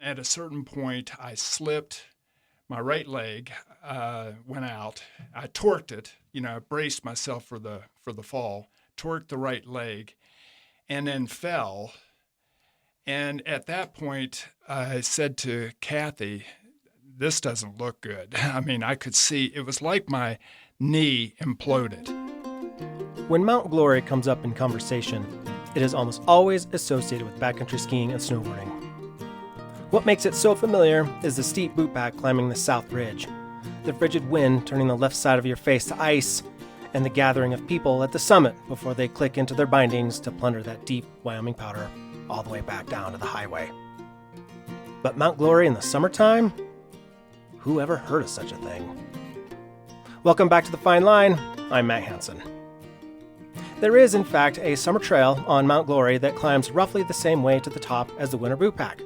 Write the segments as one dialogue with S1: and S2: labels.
S1: At a certain point, I slipped. My right leg went out. I torqued it. I braced myself for the fall. Torqued the right leg, and then fell. And at that point, I said to Kathy, "This doesn't look good." I mean, I could see it was like my knee imploded.
S2: When Mount Glory comes up in conversation, it is almost always associated with backcountry skiing and snowboarding. What makes it so familiar is the steep boot pack climbing the South Ridge, the frigid wind turning the left side of your face to ice, and the gathering of people at the summit before they click into their bindings to plunder that deep Wyoming powder all the way back down to the highway. But Mount Glory in the summertime? Who ever heard of such a thing? Welcome back to The Fine Line. I'm Matt Hansen. There is, in fact, a summer trail on Mount Glory that climbs roughly the same way to the top as the winter boot pack.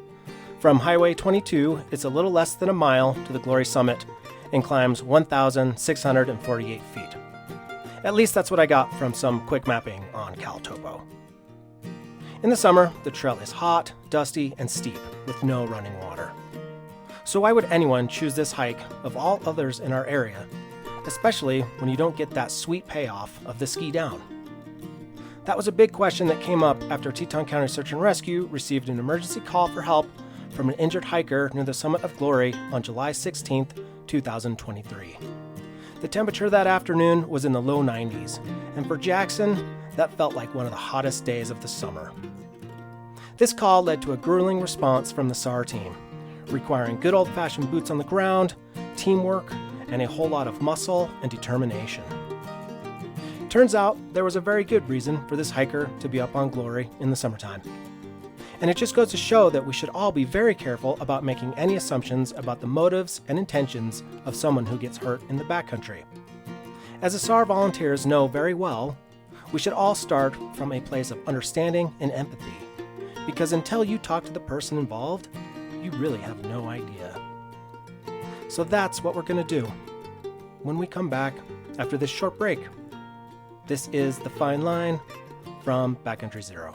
S2: From Highway 22, it's a little less than a mile to the Glory summit and climbs 1,648 feet. At least that's what I got from some quick mapping on CalTopo. In the summer, the trail is hot, dusty, and steep with no running water. So why would anyone choose this hike of all others in our area, especially when you don't get that sweet payoff of the ski down? That was a big question that came up after Teton County Search and Rescue received an emergency call for help from an injured hiker near the summit of Glory on July 16, 2023. The temperature that afternoon was in the low 90s, and for Jackson, that felt like one of the hottest days of the summer. This call led to a grueling response from the SAR team, requiring good old-fashioned boots on the ground, teamwork, and a whole lot of muscle and determination. Turns out there was a very good reason for this hiker to be up on Glory in the summertime. And it just goes to show that we should all be very careful about making any assumptions about the motives and intentions of someone who gets hurt in the backcountry. As the SAR volunteers know very well, we should all start from a place of understanding and empathy, because until you talk to the person involved, you really have no idea. So that's what we're going to do when we come back after this short break. This is The Fine Line from Backcountry Zero.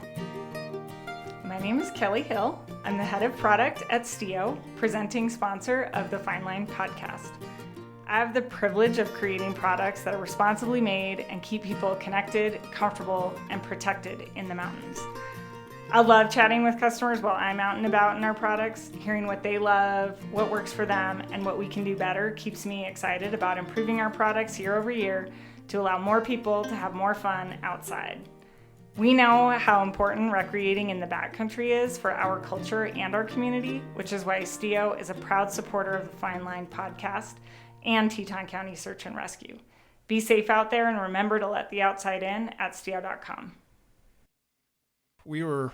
S3: My name is Kelly Hill. I'm the head of product at STIO, presenting sponsor of the Fine Line podcast. I have the privilege of creating products that are responsibly made and keep people connected, comfortable, and protected in the mountains. I love chatting with customers while I'm out and about in our products. Hearing what they love, what works for them, and what we can do better keeps me excited about improving our products year over year to allow more people to have more fun outside. We know how important recreating in the backcountry is for our culture and our community, which is why STIO is a proud supporter of the Fine Line podcast and Teton County Search and Rescue. Be safe out there and remember to let the outside in at STIO.com.
S1: We were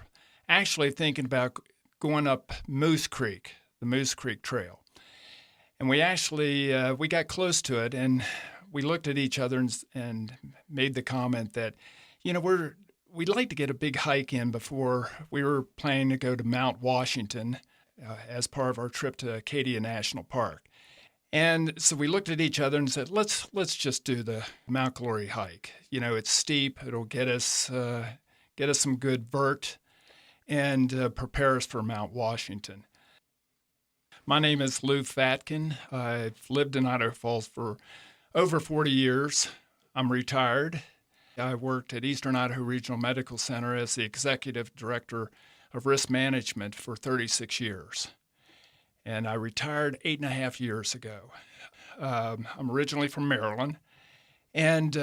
S1: actually thinking about going up Moose Creek, the Moose Creek Trail. And we actually, we got close to it and we looked at each other and made the comment that, we'd like to get a big hike in before we were planning to go to Mount Washington as part of our trip to Acadia National Park. And so we looked at each other and said, let's just do the Mount Glory hike. It's steep. It'll get us some good vert and prepare us for Mount Washington. My name is Lou Fatkin. I've lived in Idaho Falls for over 40 years. I'm retired. I worked at Eastern Idaho Regional Medical Center as the Executive Director of Risk Management for 36 years. And I retired 8.5 years ago. I'm originally from Maryland and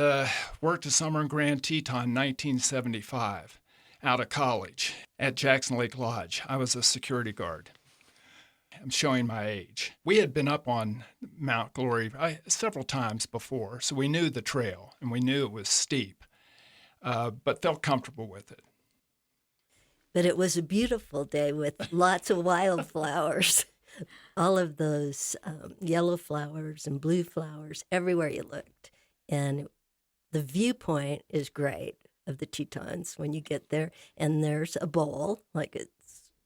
S1: worked a summer in Grand Teton in 1975 out of college at Jackson Lake Lodge. I was a security guard. I'm showing my age. We had been up on Mount Glory several times before, so we knew the trail, and we knew it was steep, but felt comfortable with it.
S4: But it was a beautiful day with lots of wildflowers. All of those yellow flowers and blue flowers everywhere you looked. And the viewpoint is great of the Tetons when you get there. And there's a bowl, like it's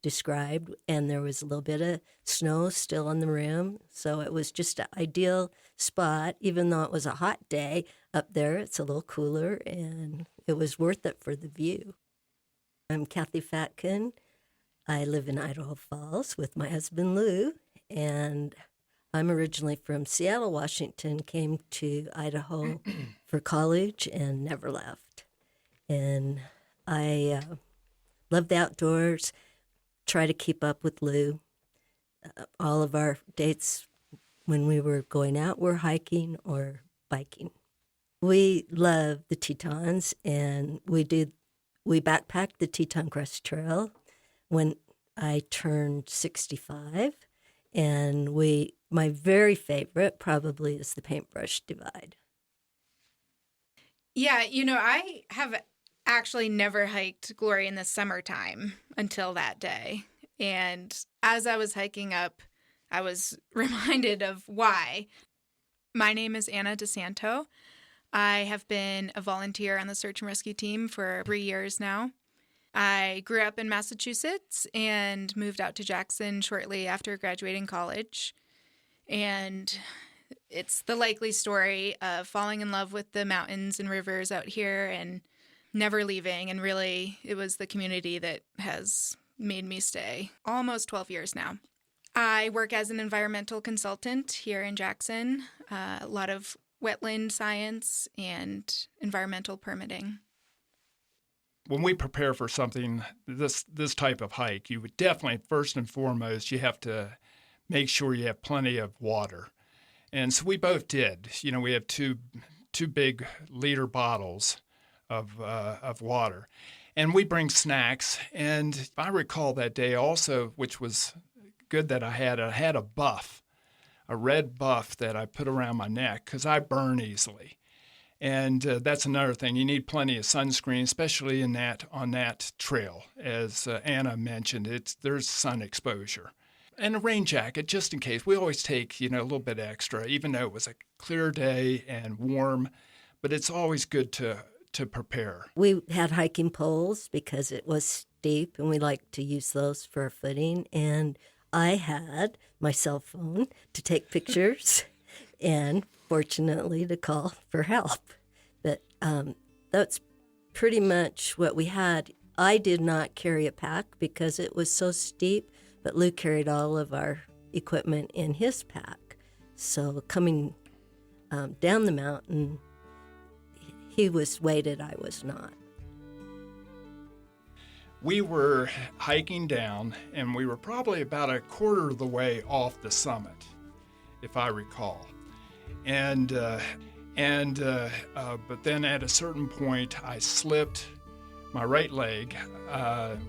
S4: described, and there was a little bit of snow still on the rim. So it was just an ideal spot. Even though it was a hot day up there, it's a little cooler, and it was worth it for the view. I'm Kathy Fatkin. I live in Idaho Falls with my husband, Lou, and I'm originally from Seattle, Washington, came to Idaho for college and never left. And I love the outdoors, try to keep up with Lou. All of our dates when we were going out were hiking or biking. We love the Tetons, and we backpacked the Teton Crest Trail when I turned 65. And my very favorite probably is the Paintbrush Divide.
S5: Yeah, I have actually never hiked Glory in the summertime until that day. And as I was hiking up, I was reminded of why. My name is Anna DiSanto. I have been a volunteer on the search and rescue team for 3 years now. I grew up in Massachusetts and moved out to Jackson shortly after graduating college. And it's the likely story of falling in love with the mountains and rivers out here and never leaving. And really, it was the community that has made me stay almost 12 years now. I work as an environmental consultant here in Jackson, a lot of wetland science and environmental permitting.
S1: When we prepare for something, this type of hike, you would definitely, first and foremost, you have to make sure you have plenty of water. And so we both did. We have two big liter bottles of water. And we bring snacks. And if I recall that day also, which was good that I had a buff, a red buff that I put around my neck because I burn easily. And that's another thing. You need plenty of sunscreen, especially on that trail. As Anna mentioned, there's sun exposure. And a rain jacket, just in case. We always take, a little bit extra, even though it was a clear day and warm. But it's always good to prepare.
S4: We had hiking poles because it was steep, and we like to use those for our footing. And I had my cell phone to take pictures and fortunately to call for help. But that's pretty much what we had. I did not carry a pack because it was so steep, but Lou carried all of our equipment in his pack. So coming down the mountain, he was weighted, I was not.
S1: We were hiking down, and we were probably about a quarter of the way off the summit, if I recall. But then at a certain point, I slipped. My right leg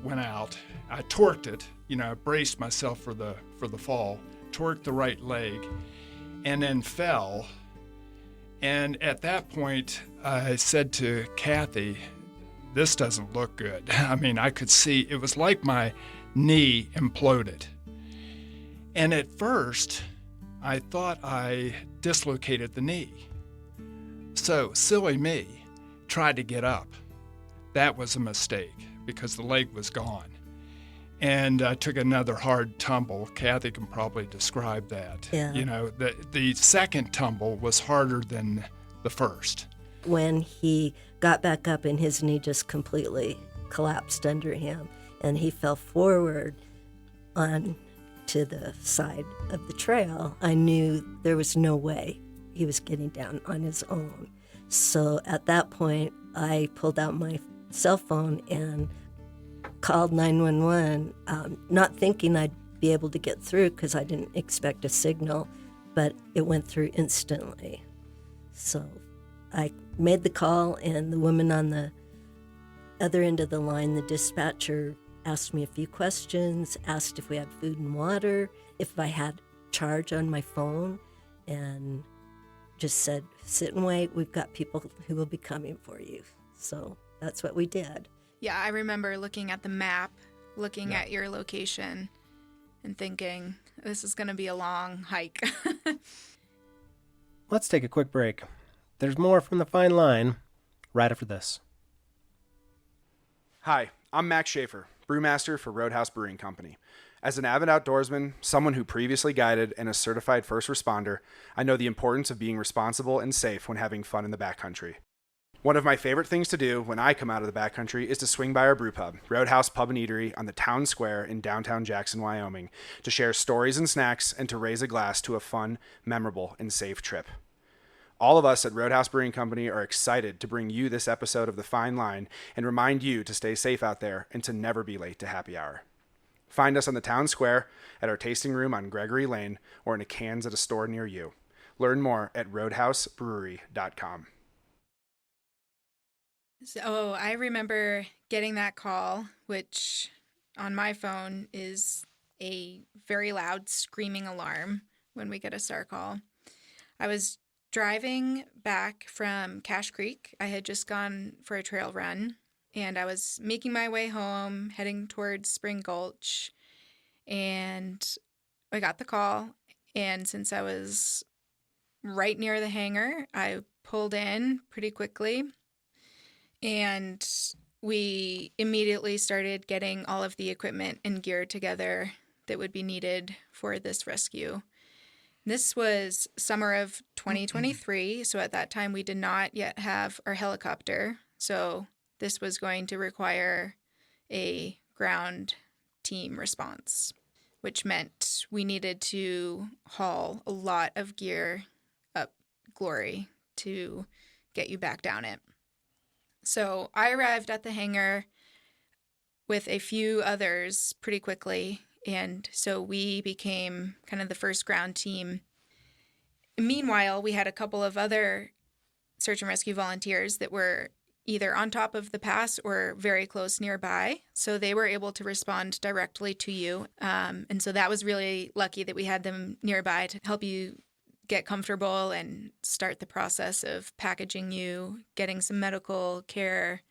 S1: went out. I torqued it. I braced myself for the fall. Torqued the right leg, and then fell. And at that point, I said to Kathy, "This doesn't look good." I mean, I could see it was like my knee imploded. And at first, I thought I dislocated the knee. So, silly me, tried to get up. That was a mistake because the leg was gone. And I took another hard tumble. Kathy can probably describe that.
S4: Yeah.
S1: The second tumble was harder than the first.
S4: When he got back up and his knee just completely collapsed under him and he fell forward on to the side of the trail, I knew there was no way he was getting down on his own. So at that point, I pulled out my cell phone and called 911, not thinking I'd be able to get through because I didn't expect a signal, but it went through instantly. So I made the call, and the woman on the other end of the line, the dispatcher, asked me a few questions, asked if we had food and water, if I had charge on my phone, and just said, "Sit and wait. We've got people who will be coming for you." So that's what we did.
S5: Yeah, I remember looking at the map, looking at your location, and thinking, this is going to be a long hike.
S2: Let's take a quick break. There's more from The Fine Line right after this.
S6: Hi, I'm Max Schaefer, brewmaster for Roadhouse Brewing Company. As an avid outdoorsman, someone who previously guided, and a certified first responder, I know the importance of being responsible and safe when having fun in the backcountry. One of my favorite things to do when I come out of the backcountry is to swing by our brew pub, Roadhouse Pub and Eatery on the town square in downtown Jackson, Wyoming, to share stories and snacks and to raise a glass to a fun, memorable, and safe trip. All of us at Roadhouse Brewing Company are excited to bring you this episode of The Fine Line and remind you to stay safe out there and to never be late to happy hour. Find us on the town square, at our tasting room on Gregory Lane, or in a cans at a store near you. Learn more at roadhousebrewery.com.
S5: So I remember getting that call, which on my phone is a very loud screaming alarm when we get a SAR call. I was driving back from Cache Creek. I had just gone for a trail run, and I was making my way home, heading towards Spring Gulch, and I got the call. And since I was right near the hangar, I pulled in pretty quickly. And we immediately started getting all of the equipment and gear together that would be needed for this rescue. This was summer of 2023, so at that time we did not yet have our helicopter. So this was going to require a ground team response, which meant we needed to haul a lot of gear up Glory to get you back down it. So I arrived at the hangar with a few others pretty quickly, and so we became kind of the first ground team. Meanwhile, we had a couple of other search and rescue volunteers that were either on top of the pass or very close nearby, so they were able to respond directly to you. And so that was really lucky that we had them nearby to help you get comfortable and start the process of packaging you, getting some medical care,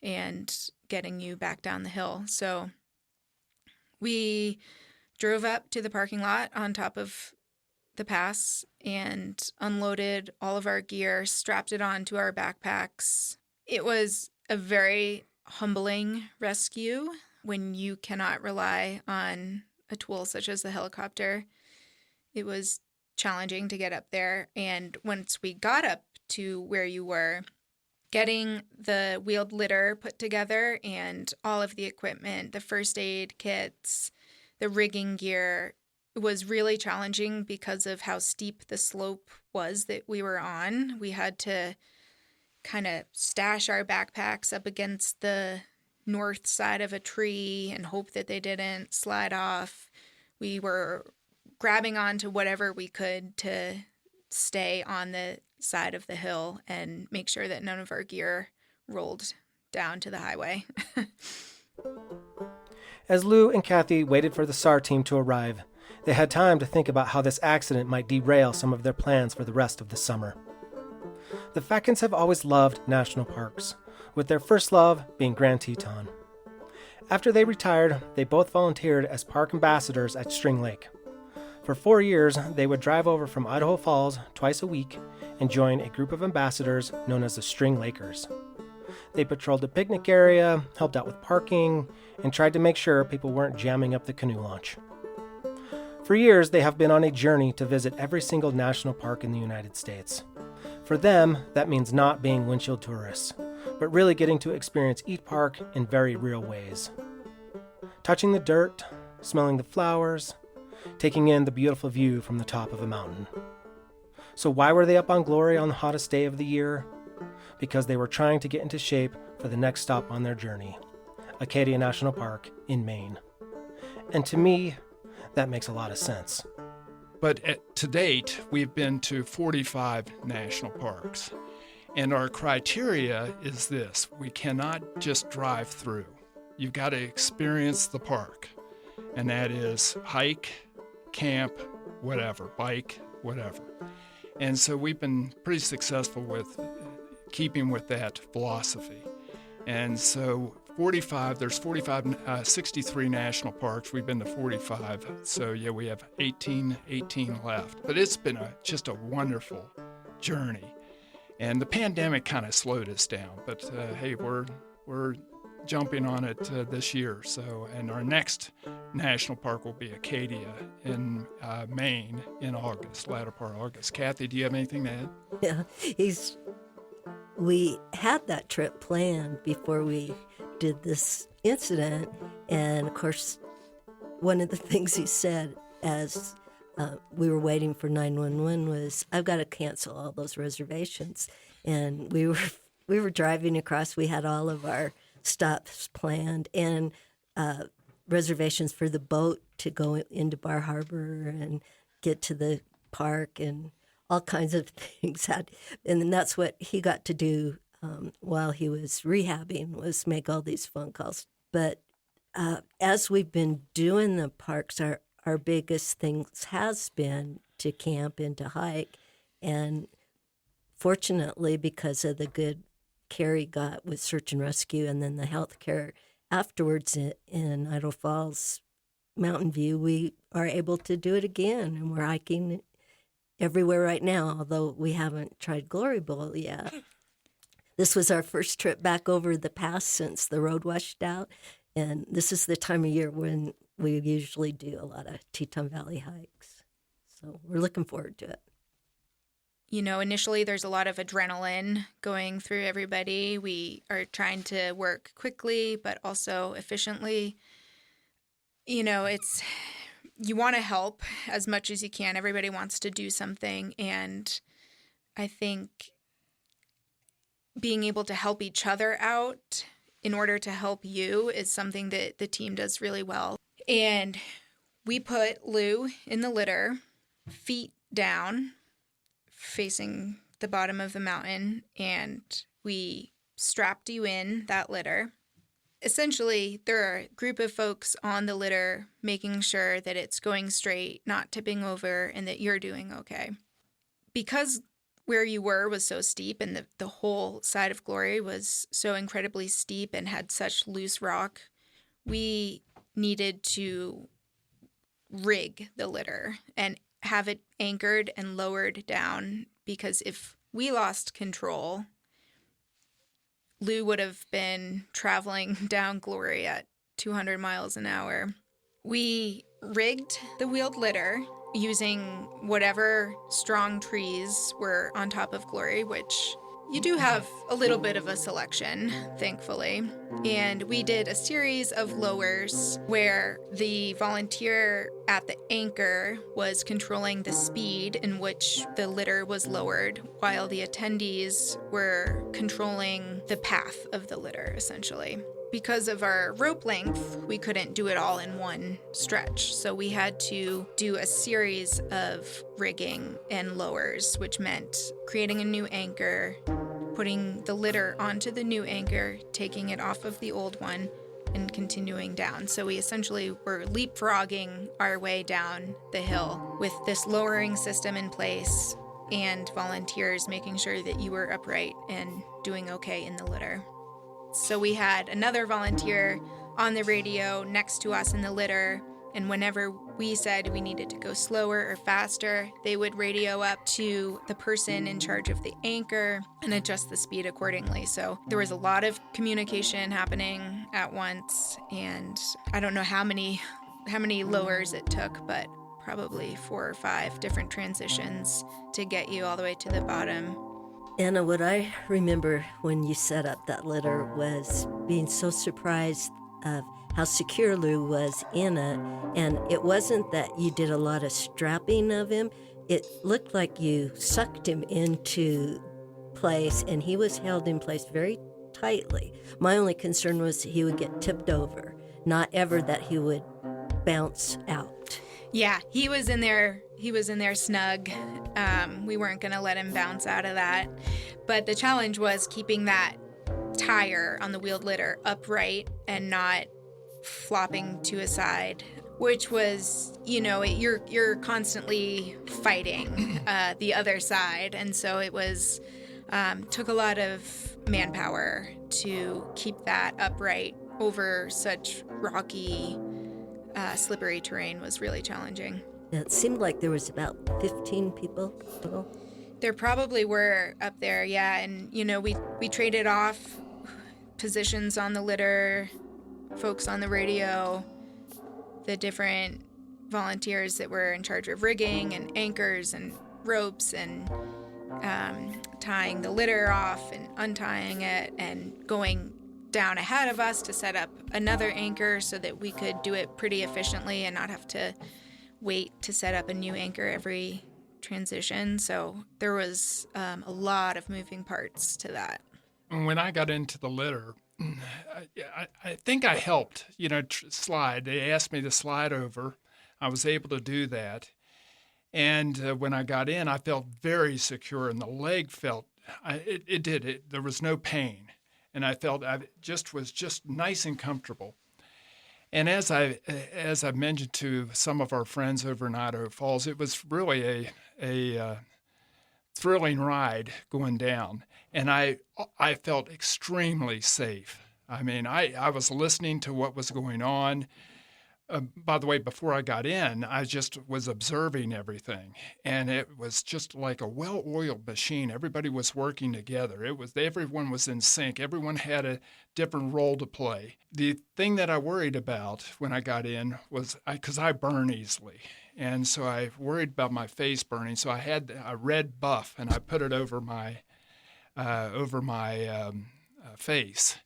S5: and getting you back down the hill. So we drove up to the parking lot on top of the pass and unloaded all of our gear, strapped it onto our backpacks. It was a very humbling rescue when you cannot rely on a tool such as the helicopter. It was challenging to get up there, and once we got up to where you were, getting the wheeled litter put together and all of the equipment, the first aid kits, the rigging gear, was really challenging because of how steep the slope was that we were on. We had to kind of stash our backpacks up against the north side of a tree and hope that they didn't slide off. We were grabbing onto whatever we could to stay on the side of the hill and make sure that none of our gear rolled down to the highway.
S2: As Lou and Kathy waited for the SAR team to arrive, they had time to think about how this accident might derail some of their plans for the rest of the summer. The Fatkins have always loved national parks, with their first love being Grand Teton. After they retired, they both volunteered as park ambassadors at String Lake. For 4 years, they would drive over from Idaho Falls twice a week and join a group of ambassadors known as the String Lakers. They patrolled the picnic area, helped out with parking, and tried to make sure people weren't jamming up the canoe launch. For years, they have been on a journey to visit every single national park in the United States. For them, that means not being windshield tourists, but really getting to experience each park in very real ways. Touching the dirt, smelling the flowers, taking in the beautiful view from the top of a mountain. So why were they up on Glory on the hottest day of the year? Because they were trying to get into shape for the next stop on their journey, Acadia National Park in Maine. And to me, that makes a lot of sense.
S1: But to date, we've been to 45 national parks. And our criteria is this: we cannot just drive through. You've got to experience the park. And that is hike, camp, whatever, bike, whatever. And so we've been pretty successful with keeping with that philosophy. And so 63 national parks. We've been to 45. So yeah, we have 18 left. But it's been just a wonderful journey. And the pandemic kind of slowed us down. But hey, we're jumping on it this year. So, and our next national park will be Acadia in Maine in August, latter part of August. Kathy, do you have anything to add?
S4: Yeah, he's we had that trip planned before we did this incident. And of course, one of the things he said as we were waiting for 911 was, "I've got to cancel all those reservations." And we were driving across. We had all of our stops planned and reservations for the boat to go into Bar Harbor and get to the park and all kinds of things. And that's what he got to do while he was rehabbing, was make all these phone calls. But as we've been doing the parks, our biggest things has been to camp and to hike. And fortunately, because of the good care he got with search and rescue and then the health care afterwards in Idaho Falls, Mountain View, we are able to do it again. And we're hiking everywhere right now, although we haven't tried Glory Bowl yet. This was our first trip back over the pass since the road washed out. And this is the time of year when we usually do a lot of Teton Valley hikes. So we're looking forward to it.
S5: You know, initially there's a lot of adrenaline going through everybody. We are trying to work quickly, but also efficiently. You know, you want to help as much as you can. Everybody wants to do something. And I think being able to help each other out in order to help you is something that the team does really well. And we put Lou in the litter, feet down, facing the bottom of the mountain, and we strapped you in that litter. Essentially, there are a group of folks on the litter making sure that it's going straight, not tipping over, and that you're doing okay. Because where you were was so steep and the whole side of Glory was so incredibly steep and had such loose rock, we needed to rig the litter and have it anchored and lowered down, because if we lost control, Lou would have been traveling down Glory at 200 miles an hour. We rigged the wheeled litter using whatever strong trees were on top of Glory, which you do have a little bit of a selection, thankfully. And we did a series of lowers where the volunteer at the anchor was controlling the speed in which the litter was lowered, while the attendees were controlling the path of the litter, essentially. Because of our rope length, we couldn't do it all in one stretch. So we had to do a series of rigging and lowers, which meant creating a new anchor, putting the litter onto the new anchor, taking it off of the old one, and continuing down. So we essentially were leapfrogging our way down the hill with this lowering system in place and volunteers making sure that you were upright and doing okay in the litter. So we had another volunteer on the radio next to us in the litter, and whenever we said we needed to go slower or faster, they would radio up to the person in charge of the anchor and adjust the speed accordingly. So there was a lot of communication happening at once, and I don't know how many lowers it took, but probably 4 or 5 different transitions to get you all the way to the bottom.
S4: Anna, what I remember when you set up that litter was being so surprised of how secure Lou was in it. And it wasn't that you did a lot of strapping of him. It looked like you sucked him into place, and he was held in place very tightly. My only concern was he would get tipped over, not ever that he would bounce out.
S5: Yeah, he was in there snug. We weren't going to let him bounce out of that. But the challenge was keeping that tire on the wheeled litter upright and not flopping to a side, which was, you're constantly fighting the other side. And so it was, took a lot of manpower to keep that upright over such rocky, slippery terrain. Was really challenging.
S4: It seemed like there was about 15 people total.
S5: There probably were up there, yeah. And, we traded off positions on the litter, folks on the radio, the different volunteers that were in charge of rigging and anchors and ropes. And tying the litter off and untying it and going down ahead of us to set up another anchor so that we could do it pretty efficiently and not have to wait to set up a new anchor every transition. So there was a lot of moving parts to that.
S1: And when I got into the litter, I think I helped, slide. They asked me to slide over. I was able to do that. And when I got in, I felt very secure, and the leg felt, there was no pain. And I felt I was just nice and comfortable. And as I mentioned to some of our friends over in Idaho Falls, it was really a thrilling ride going down. And I felt extremely safe. I mean, I was listening to what was going on. By the way, before I got in, I just was observing everything, and it was just like a well-oiled machine. Everybody was working together. Everyone was in sync. Everyone had a different role to play. The thing that I worried about when I got in was because I burn easily, and so I worried about my face burning. So I had a red buff, and I put it over my face,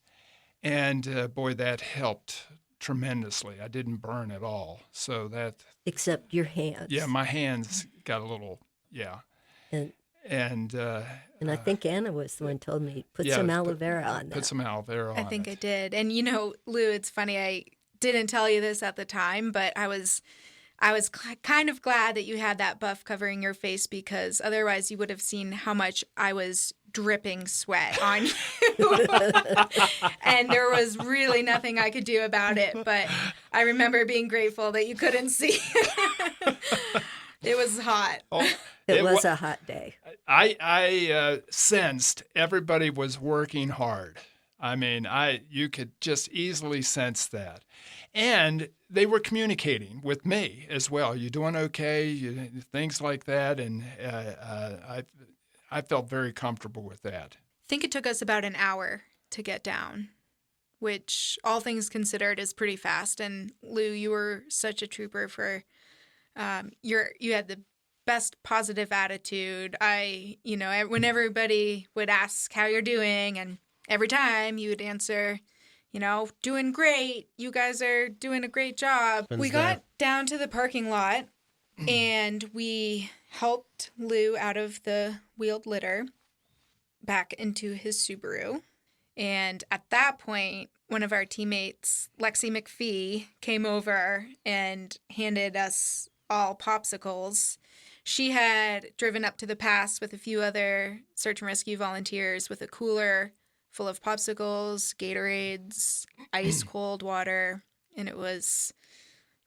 S1: and boy, that helped tremendously. I didn't burn at all. So that...
S4: Except your hands.
S1: Yeah, my hands got a little, yeah. And
S4: I think Anna was the one who told me, put some aloe vera on that.
S1: Put some aloe vera on
S5: I think I did. And, Lou, it's funny, I didn't tell you this at the time, but I was kind of glad that you had that buff covering your face, because otherwise you would have seen how much I was dripping sweat on you. And there was really nothing I could do about it. But I remember being grateful that you couldn't see. It was hot.
S1: Oh,
S4: it was a hot day.
S1: I sensed everybody was working hard. I mean, you could just easily sense that. And they were communicating with me as well. You doing okay? Things like that. And I felt very comfortable with that.
S5: I think it took us about an hour to get down, which all things considered is pretty fast. And Lou, you were such a trooper for you had the best positive attitude. When everybody would ask how you're doing, and every time you would answer, doing great. You guys are doing a great job. We got down to the parking lot and we helped Lou out of the wheeled litter back into his Subaru. And at that point, one of our teammates, Lexi McPhee, came over and handed us all popsicles. She had driven up to the pass with a few other search and rescue volunteers with a cooler full of popsicles, Gatorades, ice cold water, and it was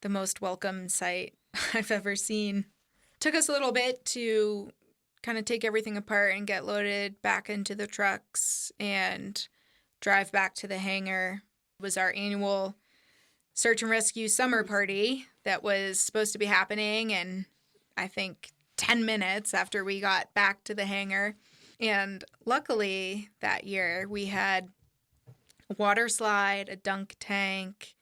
S5: the most welcome sight I've ever seen. Took us a little bit to kind of take everything apart and get loaded back into the trucks and drive back to the hangar. It was our annual search and rescue summer party that was supposed to be happening in, I think, 10 minutes after we got back to the hangar. And luckily that year we had a water slide, a dunk tank.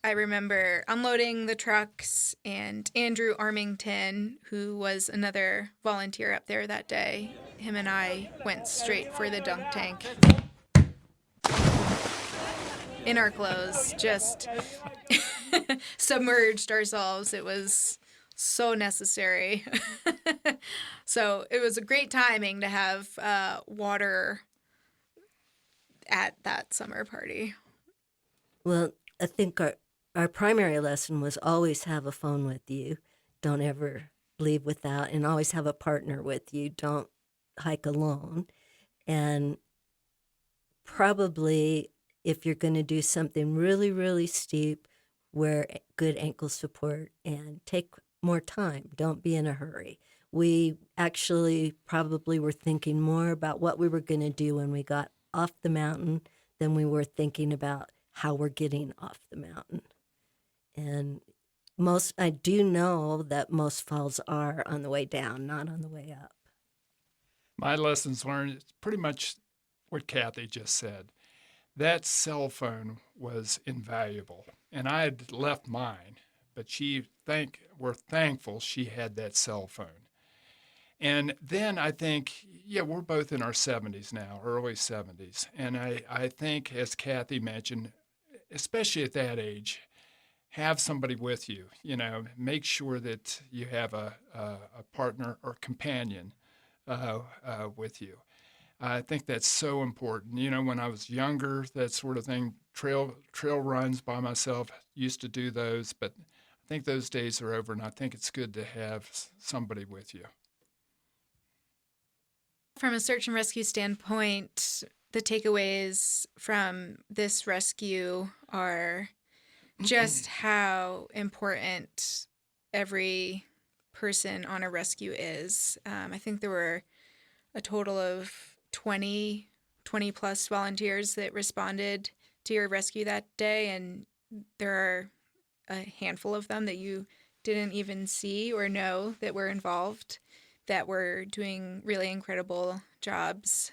S5: I remember unloading the trucks, and Andrew Armington, who was another volunteer up there that day, him and I went straight for the dunk tank. In our clothes, just submerged ourselves. It was so necessary. So it was a great timing to have water at that summer party.
S4: Well, I think our primary lesson was always have a phone with you. Don't ever leave without, and always have a partner with you. Don't hike alone. And probably if you're going to do something really, really steep, wear good ankle support and take more time. Don't be in a hurry. We actually probably were thinking more about what we were going to do when we got off the mountain than we were thinking about how we're getting off the mountain. And I do know that most falls are on the way down, not on the way up.
S1: My lessons learned is pretty much what Kathy just said. That cell phone was invaluable, and I had left mine, but we're thankful she had that cell phone. And then I think, we're both in our 70s now, early 70s. And I think, as Kathy mentioned, especially at that age, have somebody with you. Make sure that you have a partner or companion with you. I think that's so important. When I was younger, that sort of thing, trail runs by myself, used to do those, but I think those days are over, and I think it's good to have somebody with you.
S5: From a search and rescue standpoint, the takeaways from this rescue are just how important every person on a rescue is. I think there were a total of 20 plus volunteers that responded to your rescue that day, and there are a handful of them that you didn't even see or know that were involved, that were doing really incredible jobs.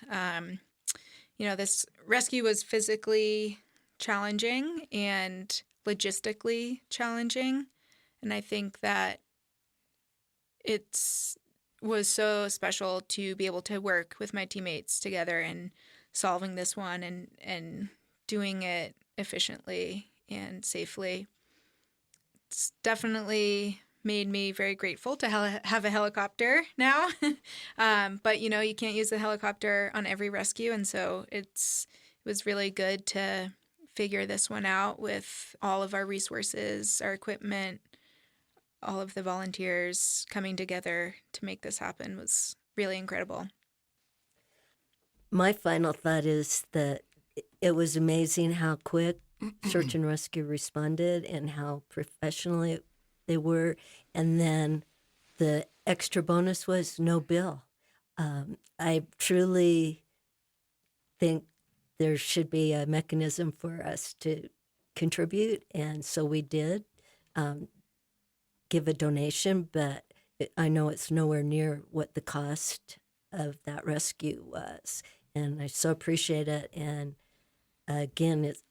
S5: This rescue was physically challenging and logistically challenging, and I think that it was so special to be able to work with my teammates together and solving this one and doing it efficiently and safely. It's definitely made me very grateful to have a helicopter now. But, you can't use the helicopter on every rescue. And so it was really good to figure this one out with all of our resources, our equipment, all of the volunteers coming together to make this happen was really incredible.
S4: My final thought is that it was amazing how quick search and rescue responded and how professional they were. And then the extra bonus was no bill. I truly think there should be a mechanism for us to contribute. And so we did give a donation, but I know it's nowhere near what the cost of that rescue was. And I so appreciate it. And again, it's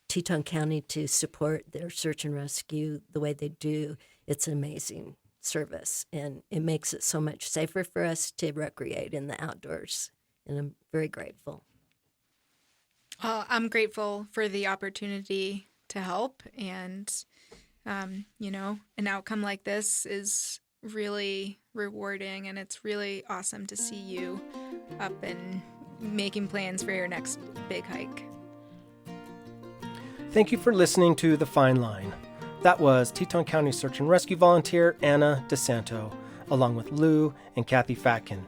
S4: Teton County to support their search and rescue the way they do. It's an amazing service, and it makes it so much safer for us to recreate in the outdoors. And I'm very grateful.
S5: I'm grateful for the opportunity to help, and an outcome like this is really rewarding, and it's really awesome to see you up and making plans for your next big hike.
S2: Thank you for listening to The Fine Line. That was Teton County Search and Rescue volunteer Anna DiSanto, along with Lou and Kathy Fatkin.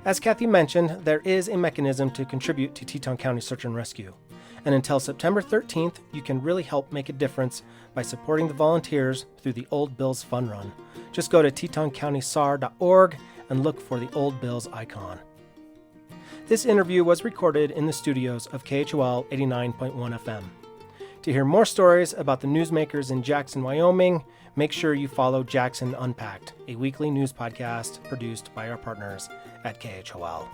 S2: As Kathy mentioned, there is a mechanism to contribute to Teton County Search and Rescue. And until September 13th, you can really help make a difference by supporting the volunteers through the Old Bills Fun Run. Just go to TetonCountySAR.org and look for the Old Bills icon. This interview was recorded in the studios of KHOL 89.1 FM. To hear more stories about the newsmakers in Jackson, Wyoming, make sure you follow Jackson Unpacked, a weekly news podcast produced by our partners at KHOL.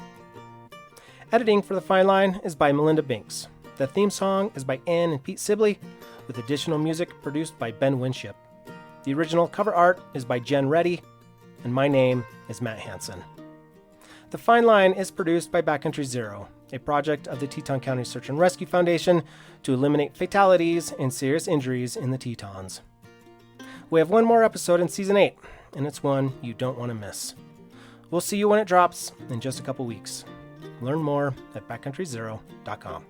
S2: Editing for The Fine Line is by Melinda Binks. The theme song is by Anne and Pete Sibley, with additional music produced by Ben Winship. The original cover art is by Jen Reddy, and my name is Matt Hansen. The Fine Line is produced by Backcountry Zero, a project of the Teton County Search and Rescue Foundation to eliminate fatalities and serious injuries in the Tetons. We have one more episode in Season 8, and it's one you don't want to miss. We'll see you when it drops in just a couple weeks. Learn more at backcountryzero.com.